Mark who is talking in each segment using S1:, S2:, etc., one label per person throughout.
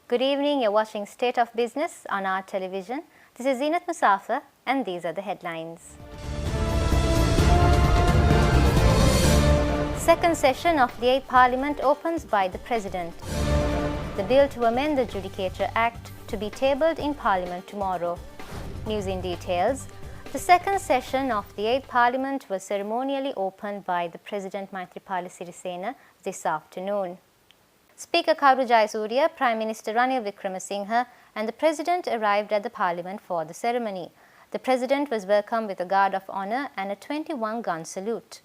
S1: Good evening, you're watching State of Business on our television. This is Zeenat Musafir and these are the headlines. Second session of the 8th Parliament opens by the President. The bill to amend the Judicature Act to be tabled in Parliament tomorrow. News in details. The second session of the 8th Parliament was ceremonially opened by the President Maithripala Sirisena this afternoon. Speaker Karu Jayasuriya, Prime Minister Ranil Wickremesinghe and the President arrived at the Parliament for the ceremony. The President was welcomed with a guard of honour and a 21-gun salute.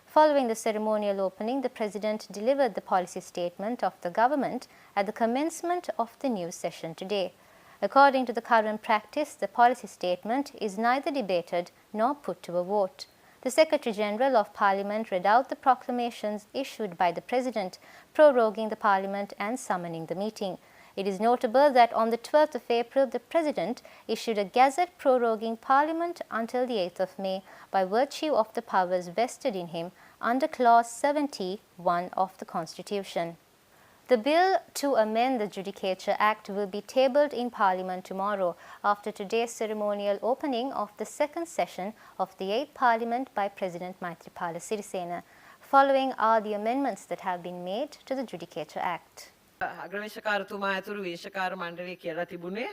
S1: Following the ceremonial opening, the President delivered the policy statement of the government at the commencement of the new session today. According to the current practice, the policy statement is neither debated nor put to a vote. The Secretary-General of Parliament read out the proclamations issued by the President, proroguing the Parliament and summoning the meeting. It is notable that on the 12th of April, the President issued a gazette proroguing Parliament until the 8th of May by virtue of the powers vested in him under Clause 71 of the Constitution. The bill to amend the Judicature Act will be tabled in Parliament tomorrow after today's ceremonial opening of the second session of the 8th Parliament by President Maithripala Sirisena. Following are the amendments that have been made to the Judicature Act.
S2: අග්‍රවේශකාරතුමා ඇතුළු විශේෂකාර මණ්ඩලය කියලා තිබුණේ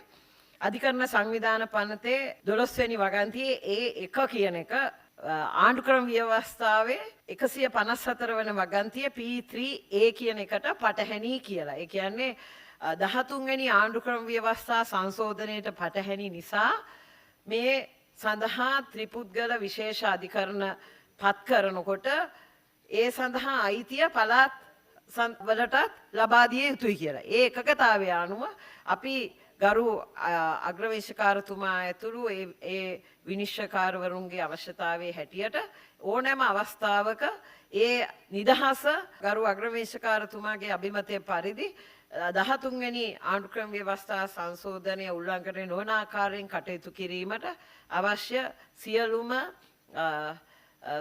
S2: අධිකරණ සංවිධාන පනතේ 12 වෙනි වගන්තියේ ඒ 1 කියන එක ආණ්ඩුක්‍රම ව්‍යවස්ථාවේ 154 වෙනි වගන්තිය P3A කියන එකට පටහැනි කියලා. ඒ කියන්නේ 13 වෙනි ආණ්ඩුක්‍රම ව්‍යවස්ථා සංශෝධනයට පටහැනි නිසා මේ සඳහා ත්‍රිපුද්ගල විශේෂ අධිකරණ පත් කරනකොට ඒ සඳහා අයිතිය පළාත් වලටත් ලබා දිය යුතුයි කියලා. ඒ එකකතාවය අනුව අපි ගරු අග්‍රවේශකාරතුමා ඇතුළු ඒ විනිශ්චයකාරවරුන්ගේ අවශ්‍යතාවයේ හැටියට ඕනෑම අවස්ථාවක ඒ නිදහස ගරු අග්‍රවේශකාරතුමාගේ අභිමතය පරිදි 13 වෙනි ආණ්ඩුක්‍රම ව්‍යවස්ථා සංශෝධනය උල්ලංඝනය නොවන ආකාරයෙන් කටයුතු කිරීමට අවශ්‍ය සියලුම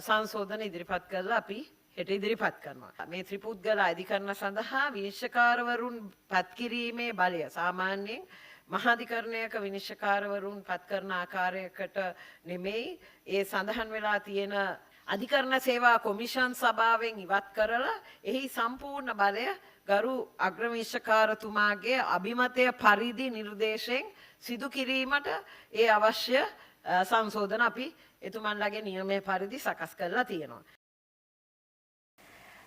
S2: සංශෝධන ඉදිරිපත් කරලා අපි හෙට ඉදිරිපත් කරනවා. මේ ත්‍රිපුද්ගල අධිකරණ සඳහා විනිශ්චයකාරවරුන් පත් කිරීමේ බලය සාමාන්‍යයෙන් මහාධිකරණයක විනිශ්චයකාරවරුන් පත් කරන ආකාරයකට නෙමෙයි ඒ සඳහන් වෙලා තියෙන අධිකරණ සේවා කොමිෂන් සභාවෙන් ඉවත් කරලා එහි සම්පූර්ණ බලය ගරු අග්‍රවිනිශ්චයකාරතුමාගේ අභිමතය පරිදි නිර්දේශයෙන් සිදු කිරීමට ඒ අවශ්‍ය සංශෝධන අපි එතුමන්ලගේ නියමයේ පරිදි සකස් කරලා තියෙනවා.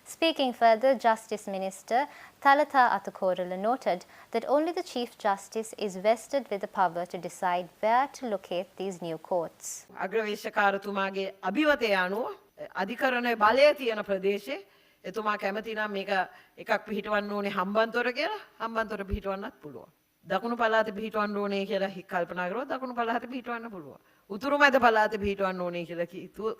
S1: Speaking further, Justice Minister Thalatha Athukorala noted that only the Chief Justice is vested with the power to decide where to locate these new courts.
S2: අග්‍රවේශකාරතුමාගේ අභිමතය අනුව අධිකරණයේ බලය තියෙන ප්‍රදේශයේ එතුමා කැමති නම් මේක එකක් පිහිටවන්න ඕනේ හම්බන්තොට කියලා හම්බන්තොට පිහිටවන්නත් පුළුවන්. දකුණු පළාතේ පිහිටවන්න ඕනේ කියලා කල්පනා කරොත් දකුණු පළාතේ පිහිටවන්න පුළුවන්. උතුරු මැද පළාතේ පිහිටවන්න ඕනේ කියලා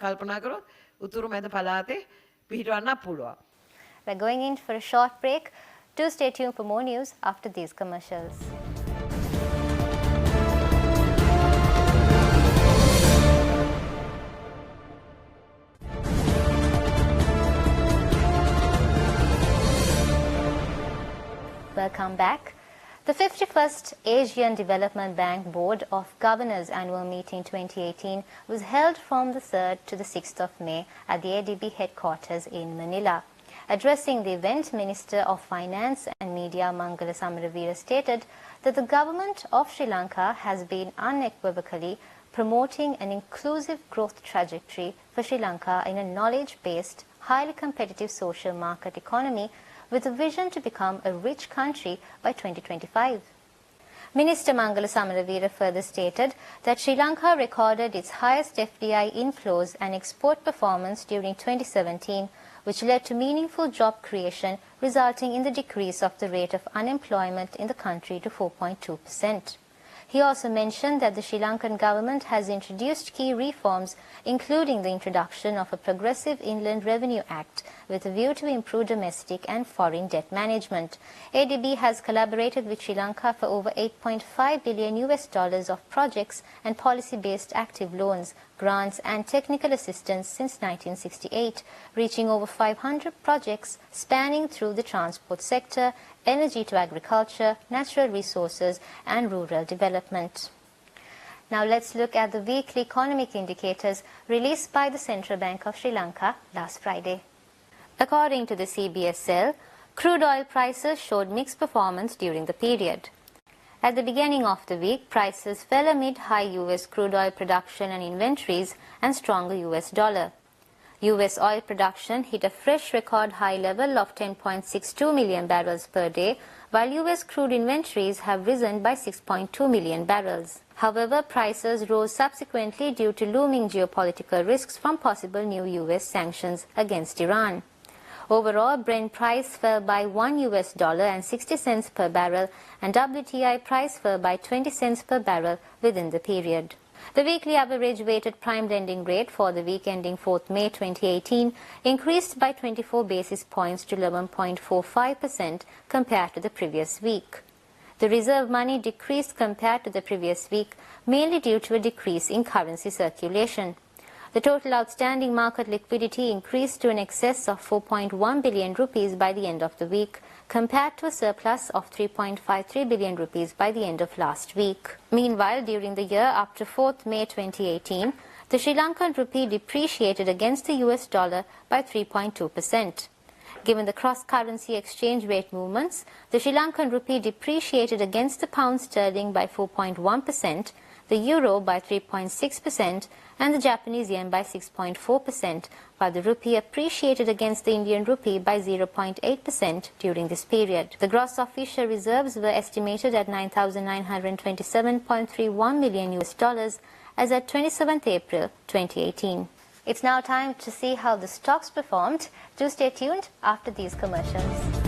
S2: කල්පනා කරොත් උතුරු මැද පළාතේ
S1: We're going in for a short break. Do stay tuned for more news after these commercials. Welcome back. The 51st Asian Development Bank Board of Governors Annual Meeting 2018 was held from the 3rd to the 6th of May at the ADB headquarters in Manila. Addressing the event, Minister of Finance and Media Mangala Samaravira stated that the government of Sri Lanka has been unequivocally promoting an inclusive growth trajectory for Sri Lanka in a knowledge-based, highly competitive social market economy with a vision to become a rich country by 2025. Minister Mangala Samaravira further stated that Sri Lanka recorded its highest FDI inflows and export performance during 2017, which led to meaningful job creation, resulting in the decrease of the rate of unemployment in the country to 4.2%. He also mentioned that the Sri Lankan government has introduced key reforms, including the introduction of a progressive Inland Revenue Act with a view to improve domestic and foreign debt management. ADB has collaborated with Sri Lanka for over $8.5 billion of projects and policy-based active loans, grants and technical assistance since 1968, reaching over 500 projects spanning through the transport sector, energy to agriculture, natural resources and rural development. Now let's look at the weekly economic indicators released by the Central Bank of Sri Lanka last Friday. According to the CBSL, crude oil prices showed mixed performance during the period. At the beginning of the week, prices fell amid high US crude oil production and inventories and stronger US dollar. US oil production hit a fresh record high level of 10.62 million barrels per day, while US crude inventories have risen by 6.2 million barrels. However, prices rose subsequently due to looming geopolitical risks from possible new US sanctions against Iran. Overall, Brent price fell by $1 and 60 cents per barrel, and WTI price fell by 20 cents per barrel within the period. The weekly average weighted prime lending rate for the week ending 4th May 2018 increased by 24 basis points to 11.45% compared to the previous week. The reserve money decreased compared to the previous week, mainly due to a decrease in currency circulation. The total outstanding market liquidity increased to an excess of 4.1 billion rupees by the end of the week, compared to a surplus of 3.53 billion rupees by the end of last week. Meanwhile, during the year up to 4th May 2018, the Sri Lankan rupee depreciated against the US dollar by 3.2%. Given the cross-currency exchange rate movements, the Sri Lankan rupee depreciated against the pound sterling by 4.1%, the euro by 3.6%, and the Japanese yen by 6.4%, while the rupee appreciated against the Indian rupee by 0.8% during this period. The gross official reserves were estimated at $9,927.31 million as at 27th April 2018. It's now time to see how the stocks performed. Do stay tuned after these commercials.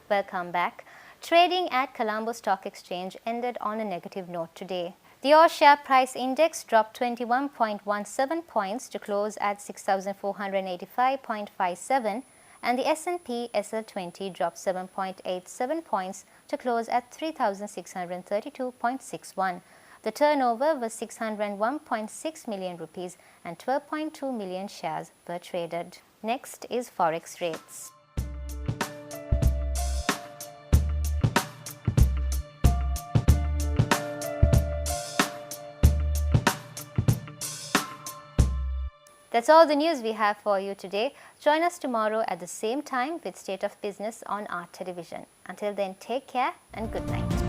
S1: Welcome back. Trading at Colombo Stock Exchange ended on a negative note today. The All Share Price Index dropped 21.17 points to close at 6,485.57, and the S&P SL20 dropped 7.87 points to close at 3,632.61. The turnover was 601.6 million rupees and 12.2 million shares were traded. Next is Forex rates. That's all the news we have for you today. Join us tomorrow at the same time with State of Business on our television. Until then, take care and good night.